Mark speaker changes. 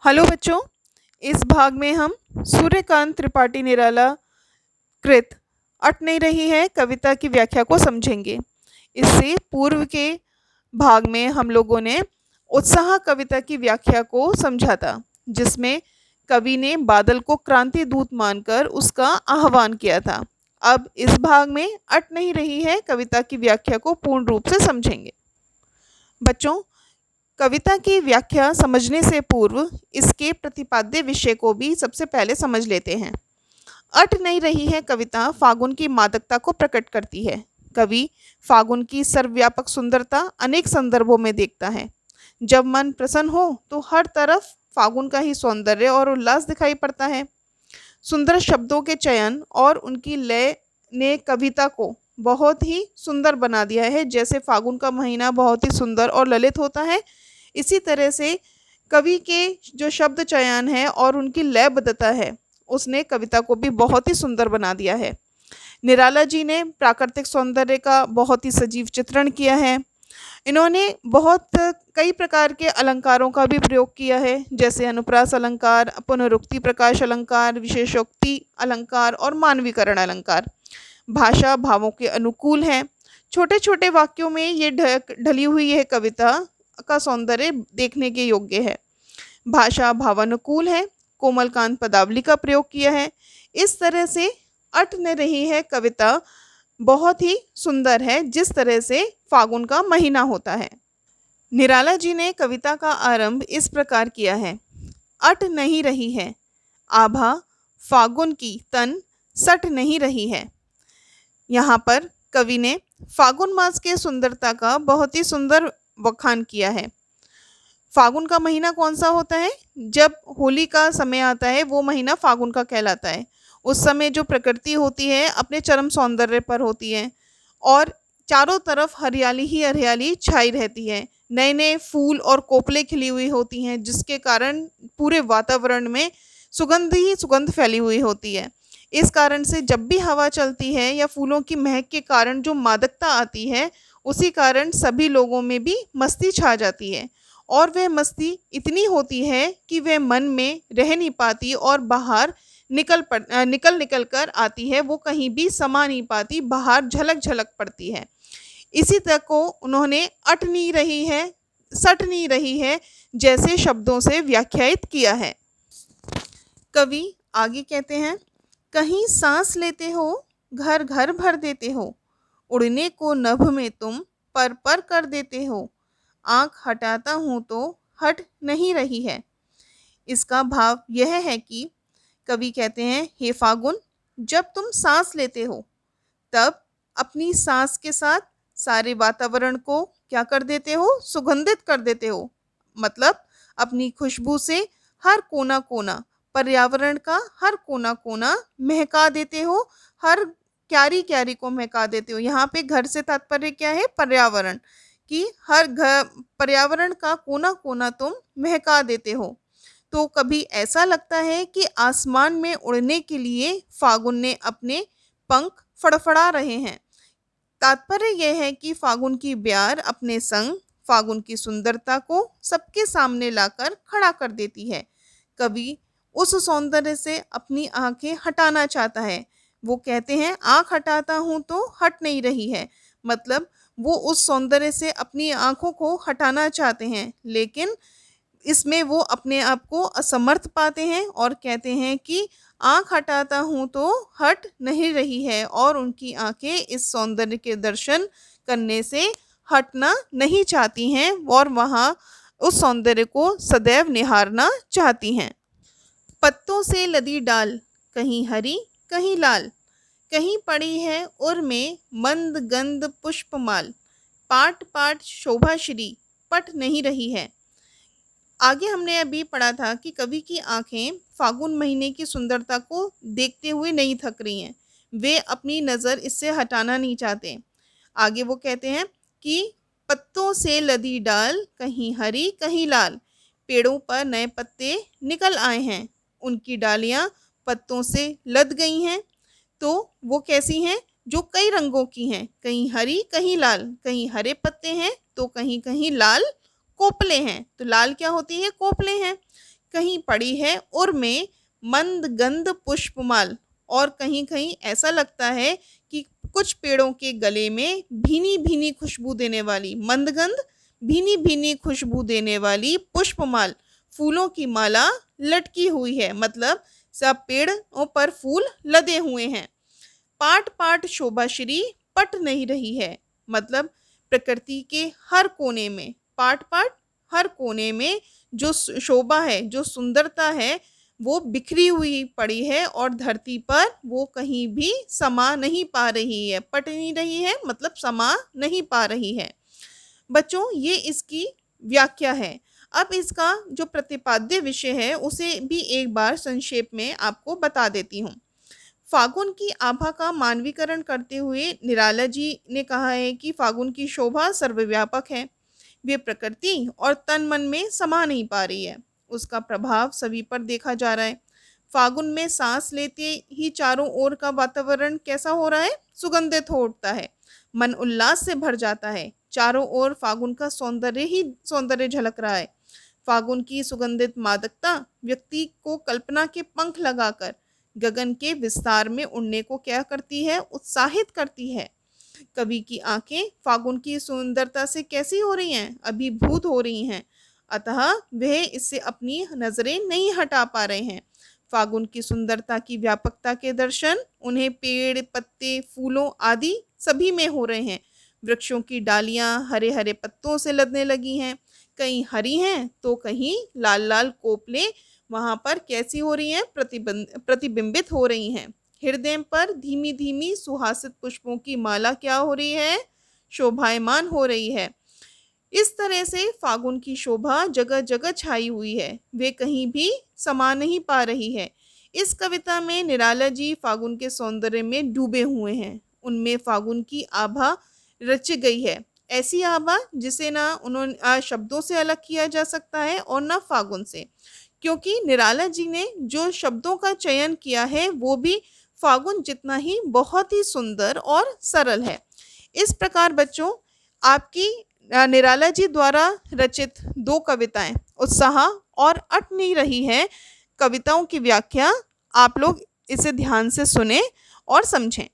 Speaker 1: Hello बच्चों। इस भाग में हम सूर्यकांत त्रिपाठी निराला कृत अट नहीं रही है कविता की व्याख्या को समझेंगे। इससे पूर्व के भाग में हम लोगों ने उत्साह कविता की व्याख्या को समझा था, जिसमें कवि ने बादल को क्रांति दूत मानकर उसका आह्वान किया था। अब इस भाग में अट नहीं रही है कविता की व्याख्या को पूर्ण रूप से समझेंगे। बच्चों, कविता की व्याख्या समझने से पूर्व इसके प्रतिपाद्य विषय को भी सबसे पहले समझ लेते हैं। अट नहीं रही है कविता फागुन की मादकता को प्रकट करती है। कवि फागुन की सर्वव्यापक सुंदरता अनेक संदर्भों में देखता है। जब मन प्रसन्न हो तो हर तरफ फागुन का ही सौंदर्य और उल्लास दिखाई पड़ता है। सुंदर शब्दों के चयन और उनकी लय ने कविता को बहुत ही सुंदर बना दिया है। जैसे फागुन का महीना बहुत ही सुंदर और ललित होता है, इसी तरह से कवि के जो शब्द चयन है और उनकी लयबद्धता है, उसने कविता को भी बहुत ही सुंदर बना दिया है। निराला जी ने प्राकृतिक सौंदर्य का बहुत ही सजीव चित्रण किया है। इन्होंने बहुत कई प्रकार के अलंकारों का भी प्रयोग किया है, जैसे अनुप्रास अलंकार, पुनरुक्ति प्रकाश अलंकार, विशेषोक्ति अलंकार और मानवीकरण अलंकार। भाषा भावों के अनुकूल है। छोटे छोटे वाक्यों में ये ढली हुई है कविता का सौंदर्य देखने के योग्य है। भाषा भावानुकूल है। कोमलकांत पदावली का प्रयोग किया है। इस तरह से अट न रही है कविता बहुत ही सुंदर है, जिस तरह से फागुन का महीना होता है। निराला जी ने कविता का आरंभ इस प्रकार किया है। अट नहीं रही है आभा फागुन की तन सट नहीं रही है। यहाँ पर कवि ने फागुन मास के सुंदरता का बहुत ही सुंदर बखान किया है। फागुन का महीना कौन सा होता है? जब होली का समय आता है, वो महीना फागुन का कहलाता है। उस समय जो प्रकृति होती है अपने चरम सौंदर्य पर होती है और चारों तरफ हरियाली ही हरियाली छाई रहती है। नए नए फूल और कोपले खिली हुई होती हैं, जिसके कारण पूरे वातावरण में सुगंध ही सुगंध फैली हुई होती है। इस कारण से जब भी हवा चलती है या फूलों की महक के कारण जो मादकता आती है, उसी कारण सभी लोगों में भी मस्ती छा जाती है। और वह मस्ती इतनी होती है कि वह मन में रह नहीं पाती और बाहर निकल निकल कर आती है। वो कहीं भी समा नहीं पाती, बाहर झलक झलक पड़ती है। इसी तक को उन्होंने अट नहीं रही है, सट नहीं रही है जैसे शब्दों से व्याख्यायित किया है। कवि आगे कहते हैं, कहीं सांस लेते हो घर घर भर देते हो, उड़ने को नभ में तुम पर कर देते हो, आँख हटाता हूँ तो हट नहीं रही है। इसका भाव यह है कि कवि कहते हैं, हे फागुन, जब तुम सांस लेते हो तब अपनी सांस के साथ सारे वातावरण को क्या कर देते हो? सुगंधित कर देते हो। मतलब अपनी खुशबू से हर कोना कोना, पर्यावरण का हर कोना कोना महका देते हो। हर क्यारी क्यारी को महका देते हो। यहाँ पे घर से तात्पर्य क्या है? पर्यावरण कि हर घर पर्यावरण का कोना कोना तुम महका देते हो। तो कभी ऐसा लगता है कि आसमान में उड़ने के लिए फागुन ने अपने पंख फड़फड़ा रहे हैं। तात्पर्य यह है कि फागुन की ब्यार अपने संग फागुन की सुंदरता को सबके सामने लाकर खड़ा कर देती है। कवि उस सौंदर्य से अपनी आंखें हटाना चाहता है। वो कहते हैं, आंख हटाता हूँ तो हट नहीं रही है। मतलब वो उस सौंदर्य से अपनी आंखों को हटाना चाहते हैं, लेकिन इसमें वो अपने आप को असमर्थ पाते हैं और कहते हैं कि आँख हटाता हूँ तो हट नहीं रही है, और उनकी आंखें इस सौंदर्य के दर्शन करने से हटना नहीं चाहती हैं और वहाँ उस सौंदर्य को सदैव निहारना चाहती हैं। पत्तों से लदी डाल, कहीं हरी कहीं लाल, कहीं पड़ी है उर में मंद गंध पुष्पमाल, पाट पाट शोभा श्री पट नहीं रही है। आगे हमने अभी पढ़ा था कि कवि की आंखें फागुन महीने की सुंदरता को देखते हुए नहीं थक रही हैं। वे अपनी नज़र इससे हटाना नहीं चाहते। आगे वो कहते हैं कि पत्तों से लदी डाल, कहीं हरी कहीं लाल, पेड़ों पर नए पत्ते निकल आए हैं, उनकी डालियाँ पत्तों से लद गई हैं। तो वो कैसी हैं? जो कई रंगों की हैं, कहीं हरी कहीं लाल, कहीं हरे पत्ते हैं तो कहीं कहीं लाल कोपले हैं। तो लाल क्या होती है? कोपले हैं। कहीं पड़ी है उर में मंद गंध पुष्पमाल। और कहीं कहीं ऐसा लगता है कि कुछ पेड़ों के गले में भीनी भीनी खुशबू देने वाली मंदगंध, भीनी भीनी खुशबू देने वाली पुष्पमाल, फूलों की माला लटकी हुई है। मतलब सब पेड़ों पर फूल लदे हुए हैं। पाट पाट शोभाश्री पट नहीं रही है। मतलब प्रकृति के हर कोने में, पाट पाट हर कोने में जो शोभा है, जो सुंदरता है, वो बिखरी हुई पड़ी है और धरती पर वो कहीं भी समा नहीं पा रही है। पट नहीं रही है मतलब समा नहीं पा रही है। बच्चों, ये इसकी व्याख्या है। अब इसका जो प्रतिपाद्य विषय है उसे भी एक बार संक्षेप में आपको बता देती हूँ। फागुन की आभा का मानवीकरण करते हुए निराला जी ने कहा है कि फागुन की शोभा सर्वव्यापक है। वे प्रकृति और तन मन में समा नहीं पा रही है। उसका प्रभाव सभी पर देखा जा रहा है। फागुन में सांस लेते ही चारों ओर का वातावरण कैसा हो रहा है? सुगंधित हो उठता है। मन उल्लास से भर जाता है। चारों ओर फागुन का सौंदर्य ही सौंदर्य झलक रहा है। फागुन की सुगंधित मादकता व्यक्ति को कल्पना के पंख लगाकर गगन के विस्तार में उड़ने को क्या करती है? उत्साहित करती है। कवि की आंखें फागुन की सुंदरता से कैसी हो रही हैं? अभिभूत हो रही हैं। अतः वह इससे अपनी नजरें नहीं हटा पा रहे हैं। फागुन की सुंदरता की व्यापकता के दर्शन उन्हें पेड़, पत्ते, फूलों आदि सभी में हो रहे हैं। वृक्षों की डालियां हरे हरे पत्तों से लदने लगी हैं। कहीं हरी हैं तो कहीं लाल लाल कोपले वहां पर कैसी हो रही हैं? प्रतिबिंबित हो रही हैं। हृदय पर धीमी धीमी सुहासित पुष्पों की माला क्या हो रही है? शोभायमान हो रही है। इस तरह से फागुन की शोभा जगह जगह छाई हुई है। वे कहीं भी समा नहीं पा रही है। इस कविता में निराला जी फागुन के सौंदर्य में डूबे हुए हैं। उनमें फागुन की आभा रच गई है। ऐसी आभा जिसे ना उन्होंने शब्दों से अलग किया जा सकता है और ना फागुन से। क्योंकि निराला जी ने जो शब्दों का चयन किया है वो भी फागुन जितना ही बहुत ही सुंदर और सरल है। इस प्रकार बच्चों, आपकी निराला जी द्वारा रचित दो कविताएं उत्साह और अट नहीं रही है कविताओं की व्याख्या आप लोग इसे ध्यान से सुने और समझें।